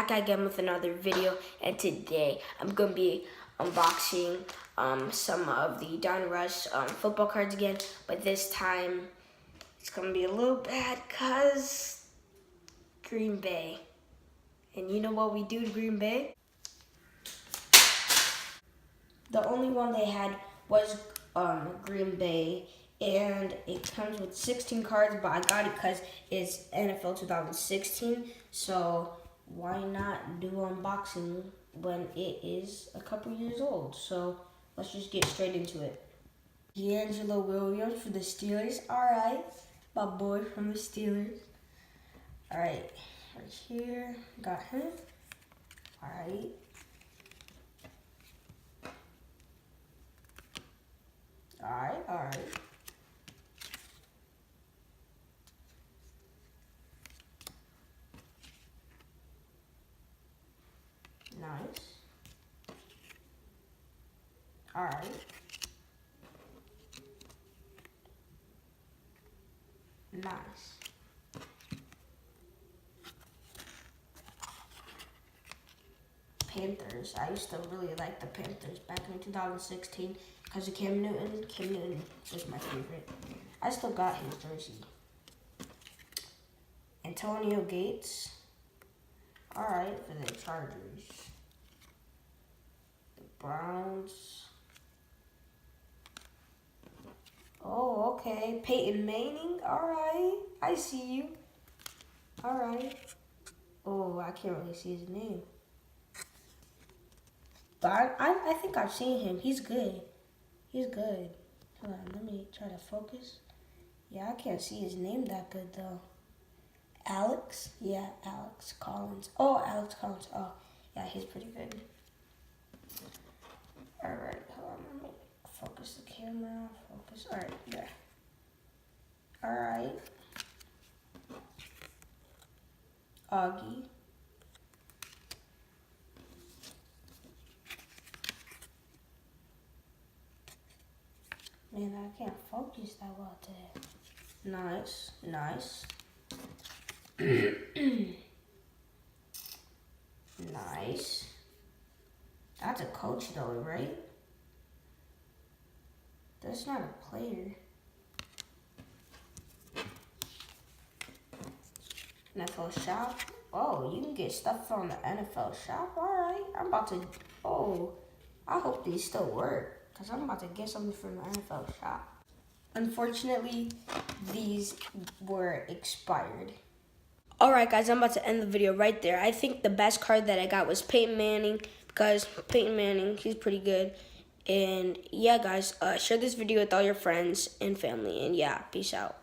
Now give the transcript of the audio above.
back again with another video, and today I'm going to be unboxing some of the Donruss football cards again, but this time it's going to be a little bad because Green Bay. And you know what we do to Green Bay? The only one they had was Green Bay, and it comes with 16 cards, but I got it because it's NFL 2016, so why not do unboxing when it is a couple years old? So let's just get straight into it. D'Angelo Williams for the Steelers. All right, my boy from the Steelers. All right, right here, got him. All right. All right. Nice. All right. Nice. Panthers. I used to really like the Panthers back in 2016 because of Cam Newton. Cam Newton was my favorite. I still got his jersey. Antonio Gates. All right, for the Chargers. The Browns. Oh, okay. Peyton Manning. All right. I see you. All right. Oh, I can't really see his name. But I think I've seen him. He's good. He's good. Hold on. Let me try to focus. Yeah, I can't see his name that good, though. Alex? Yeah, Alex Collins. Oh, Alex Collins. Oh, yeah, he's pretty good. All right. Hold on. Let me focus the camera. Focus. All right. There. All right. Augie. Man, I can't focus that well today. Nice, nice. Nice. That's a coach though, right? That's not a player. NFL shop. Oh, you can get stuff from the NFL shop. All right. I'm about to. Oh, I hope these still work because I'm about to get something from the NFL shop. Unfortunately, these were expired. All right, guys, I'm about to end the video right there. I think the best card that I got was Peyton Manning because Peyton Manning, he's pretty good. And yeah, guys, share this video with all your friends and family. And yeah, peace out.